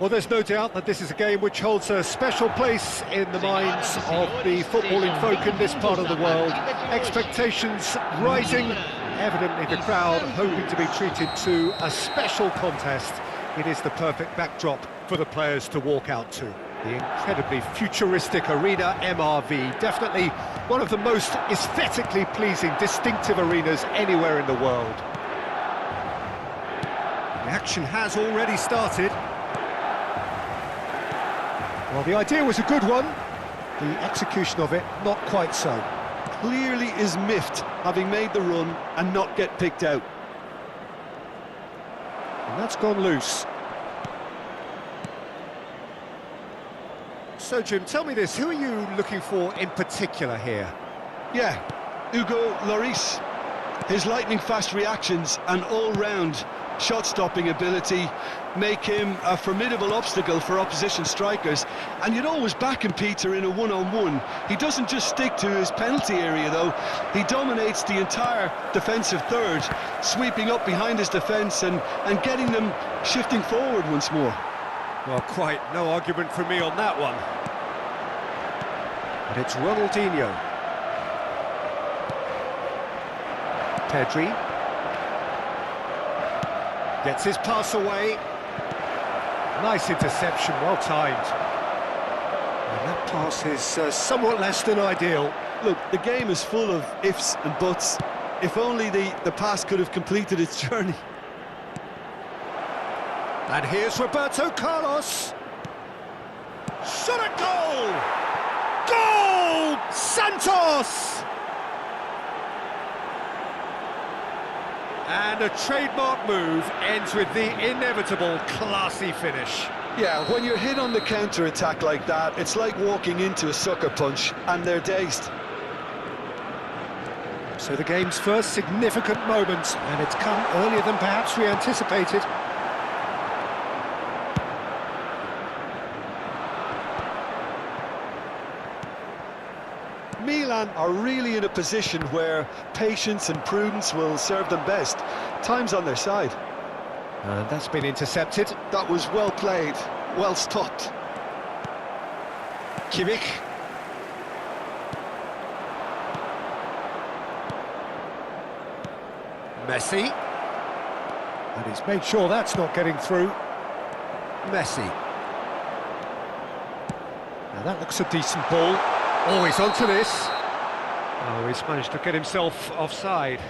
Well, there's no doubt that this is a game which holds a special place in the minds of the footballing folk in this part of the world. Expectations rising, evidently the crowd hoping to be treated to a special contest. It is the perfect backdrop for the players to walk out to. The incredibly futuristic arena MRV, definitely one of the most aesthetically pleasing, distinctive arenas anywhere in the world. The action has already started. Well, the idea was a good one, the execution of it not quite so. Clearly is miffed, having made the run and not get picked out. And that's gone loose. So, Jim, tell me this, who are you looking for in particular here? Yeah, Hugo Lloris. His lightning-fast reactions and all-round shot-stopping ability make him a formidable obstacle for opposition strikers. And you'd always back him, Peter, in a one-on-one. He doesn't just stick to his penalty area, though. He dominates the entire defensive third, sweeping up behind his defence and getting them shifting forward once more. Well, quite no argument from me on that one. And it's Ronaldinho. Pedri. Gets his pass away. Nice interception, well timed. And that pass is somewhat less than ideal. Look, the game is full of ifs and buts. If only the pass could have completed its journey. And here's Roberto Carlos. Shot at goal! Goal! Santos! And a trademark move ends with the inevitable classy finish. Yeah, when you're hit on the counter-attack like that, it's like walking into a sucker punch, and they're dazed. So the game's first significant moment, and it's come earlier than perhaps we anticipated. Milan are really in a position where patience and prudence will serve them best. Time's on their side. And that's been intercepted. That was well played, well stopped. Kimmich. Messi. And he's made sure that's not getting through. Messi. Now that looks a decent ball. Oh, he's onto this. Oh, he's managed to get himself offside.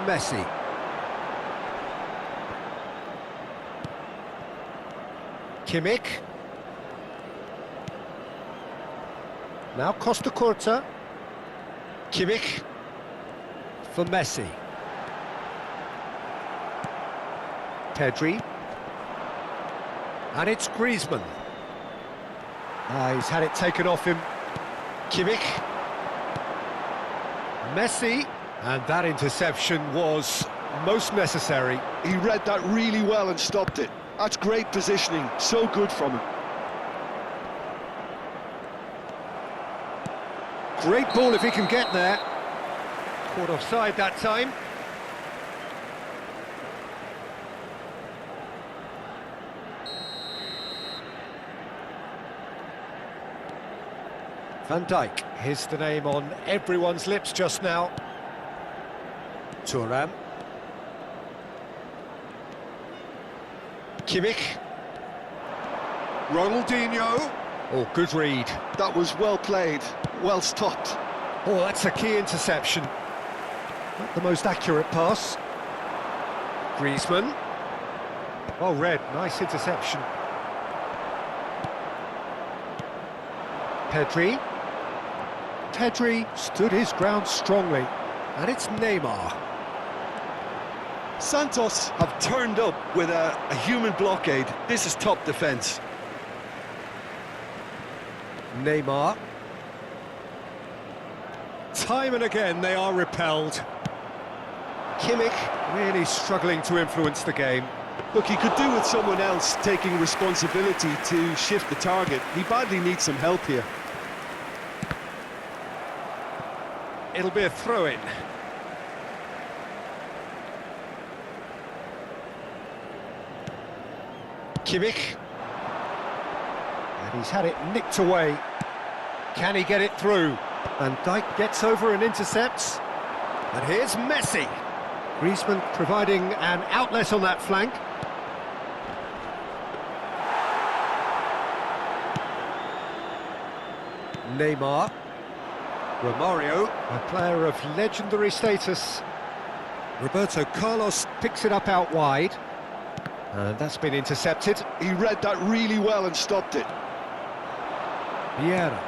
Messi. Kimmich. Now Costa Curta. Kimmich for Messi. Pedri. And it's Griezmann. He's had it taken off him. Kimmich. Messi. And that interception was most necessary. He read that really well and stopped it. That's great positioning, so good from him. Great ball if he can get there. Caught offside that time. Van Dijk, here's the name on everyone's lips just now. Thuram. Kimmich. Ronaldinho. Oh, good read. That was well played, well stopped. Oh, that's a key interception. Not the most accurate pass. Griezmann. Well read, nice interception. Pedri. Pedri stood his ground strongly. And it's Neymar. Santos have turned up with a human blockade. This is top defence. Neymar. Time and again they are repelled. Kimmich really struggling to influence the game. Look, he could do with someone else taking responsibility to shift the target. He badly needs some help here. It'll be a throw-in. Kimmich. And he's had it nicked away. Can he get it through? Van Dijk gets over and intercepts. And here's Messi. Griezmann providing an outlet on that flank. Neymar. Romario, a player of legendary status. Roberto Carlos picks it up out wide. And that's been intercepted. He read that really well and stopped it. Vieira.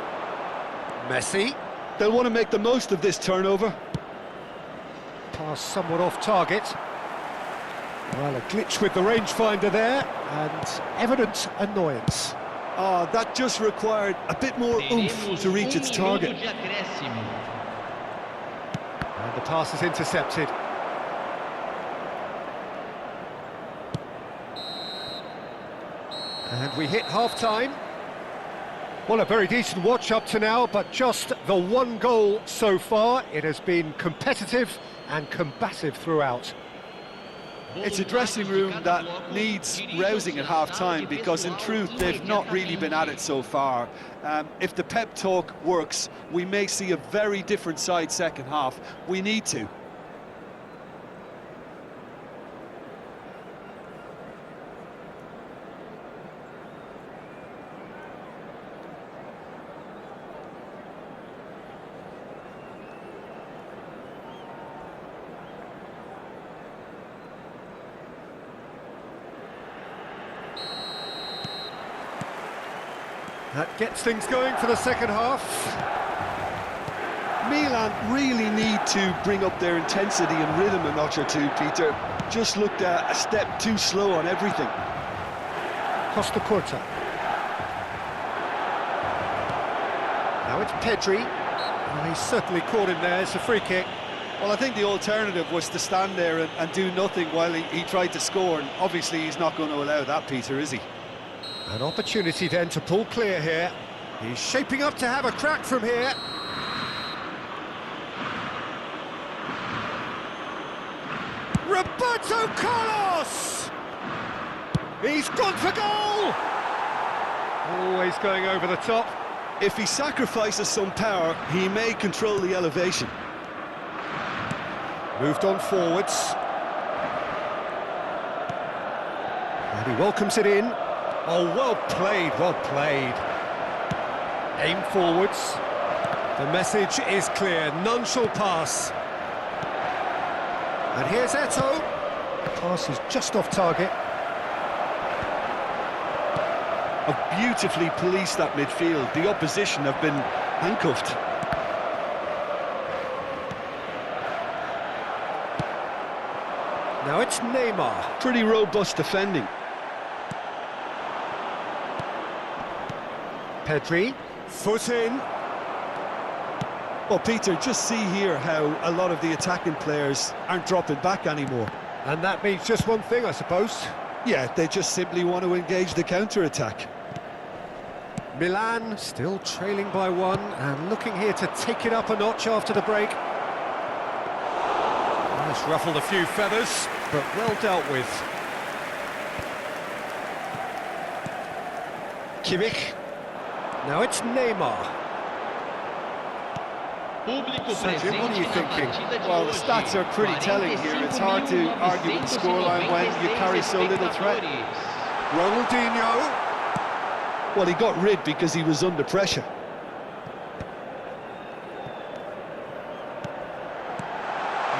Messi. They'll want to make the most of this turnover. Pass somewhat off target. Well, a glitch with the rangefinder there, and evident annoyance. Ah, that just required a bit more oomph to reach its target. And the pass is intercepted. And we hit half-time. Well, a very decent watch up to now, but just the one goal so far. It has been competitive and combative throughout. It's a dressing room that needs rousing at half-time because, in truth, they've not really been at it so far. If the pep talk works, we may see a very different side second half. We need to. That gets things going for the second half. Milan really need to bring up their intensity and rhythm a notch or two, Peter. Just looked a step too slow on everything. Costa Curta. Now it's Pedri. Well, he's certainly caught him there. It's a free kick. Well, I think the alternative was to stand there and do nothing while he tried to score, and obviously he's not going to allow that, Peter, is he? An opportunity then to pull clear here. He's shaping up to have a crack from here. Roberto Carlos! He's gone for goal! Always going over the top. If he sacrifices some power, he may control the elevation. Moved on forwards. And he welcomes it in. Oh, well played, well played. Aim forwards. The message is clear, none shall pass. And here's Eto'o. Pass is just off target. Have beautifully policed that midfield. The opposition have been handcuffed. Now it's Neymar. Pretty robust defending. Pedri, foot in. Well, Peter, just see here how a lot of the attacking players aren't dropping back anymore. And that means just one thing, I suppose. Yeah, they just simply want to engage the counter-attack. Milan still trailing by one and looking here to take it up a notch after the break. This ruffled a few feathers, but well dealt with. Kimmich. Now it's Neymar. Jim, what are you thinking? Well, the stats are pretty telling here. It's hard to argue with the scoreline when you carry so little threat. Ronaldinho. Well, he got rid because he was under pressure.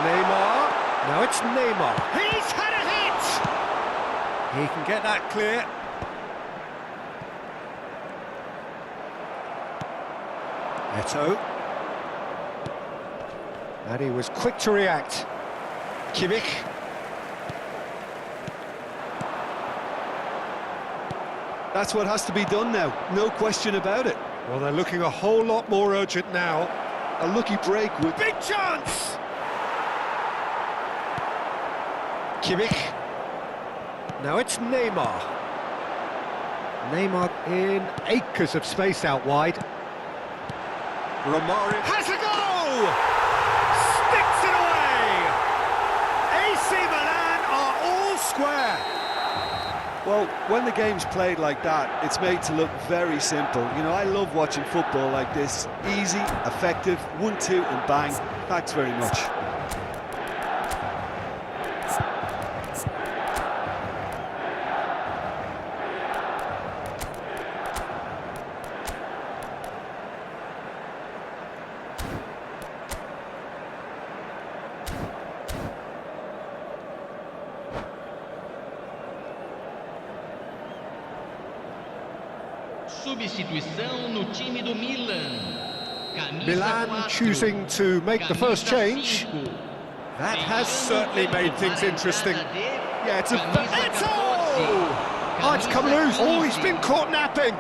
Neymar. Now it's Neymar. He's had a hit! He can get that clear. Eto'o. And he was quick to react. Kimmich. That's what has to be done now, no question about it. Well, they're looking a whole lot more urgent now. A lucky break would... Big chance! Kimmich. Now it's Neymar. Neymar in acres of space out wide. Romario has a goal! Sticks it away! AC Milan are all square. Well, when the game's played like that, it's made to look very simple. You know, I love watching football like this. Easy, effective, 1-2 and bang. Thanks very much. Substituição no time do Milan. Milan choosing to make the first change. That has certainly made things interesting. Yeah, it's a... Oh, it's come loose. Oh, he's been caught napping.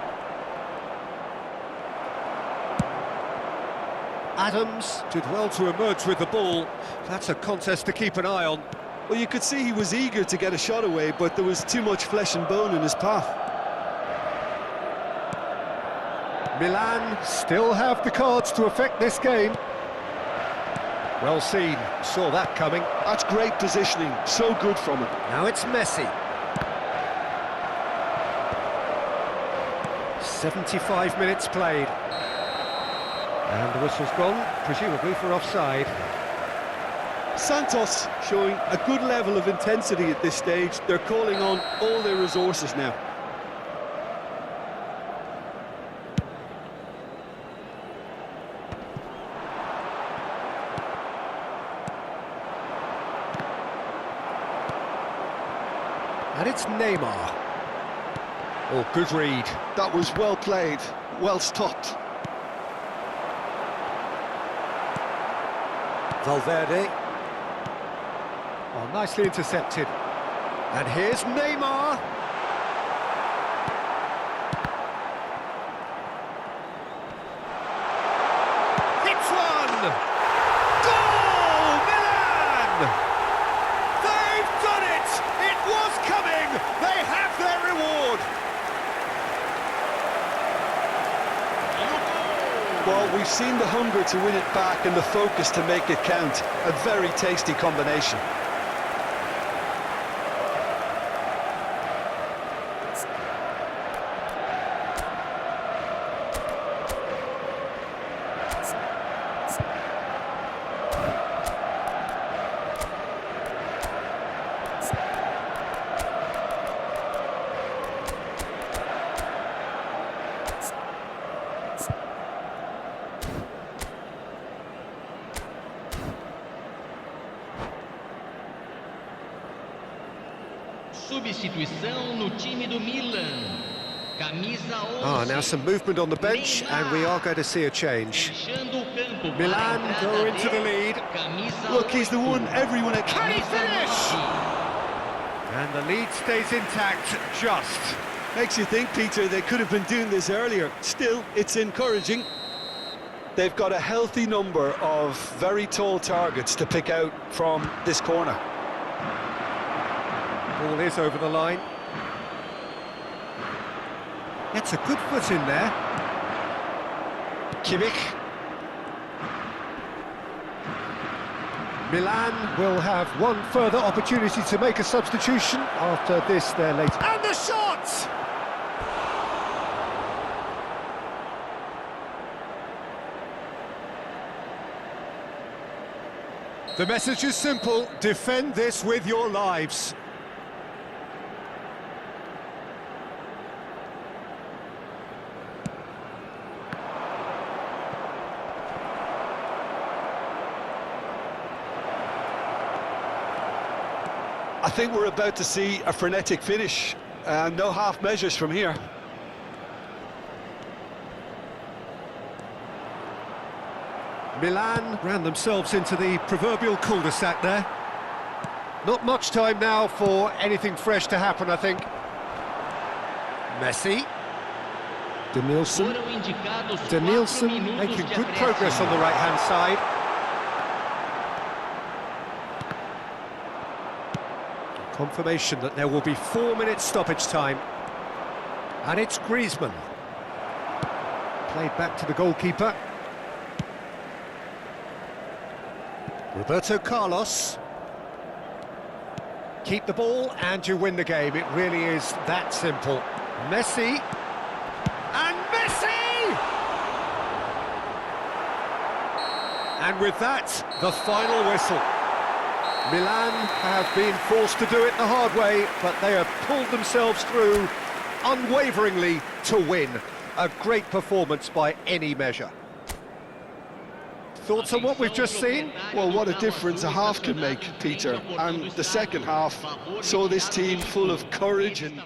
Adams did well to emerge with the ball. That's a contest to keep an eye on. Well, you could see he was eager to get a shot away, but there was too much flesh and bone in his path. Milan still have the cards to affect this game. Well seen, saw that coming. That's great positioning, so good from him. Now it's Messi. 75 minutes played. And the whistle's gone, presumably for offside. Santos showing a good level of intensity at this stage. They're calling on all their resources now. And it's Neymar. Oh, good read. That was well played, well stopped. Valverde. Oh, nicely intercepted. And here's Neymar. Hits one! Goal, Milan! They've done it! It was coming! They have their reward! Well, we've seen the hunger to win it back and the focus to make it count. A very tasty combination. Substituição no time do Milan. Camisa 11. Ah, now some movement on the bench, and we are going to see a change. Milan go into the lead. Look, he's the one everyone Can he finish? And the lead stays intact, just. Makes you think, Peter, they could have been doing this earlier. Still, it's encouraging. They've got a healthy number of very tall targets to pick out from this corner. Ball is over the line. Gets a good foot in there. Kimmich. Milan will have one further opportunity to make a substitution after this, their late. And the shot! The message is simple: defend this with your lives. I think we're about to see a frenetic finish. No half measures from here. Milan ran themselves into the proverbial cul-de-sac there. Not much time now for anything fresh to happen, I think. Messi. Denilson. Foram indicados 4 Denilson minutos making de good acréscimo. progress on the right-hand side. Confirmation that there will be 4 minutes stoppage time. And it's Griezmann. Played back to the goalkeeper. Roberto Carlos. Keep the ball and you win the game. It really is that simple. Messi. And Messi! And with that, the final whistle. Milan have been forced to do it the hard way, but they have pulled themselves through unwaveringly to win. A great performance by any measure. Thoughts on what we've just seen? Well, what a difference a half can make, Peter. And the second half saw this team full of courage and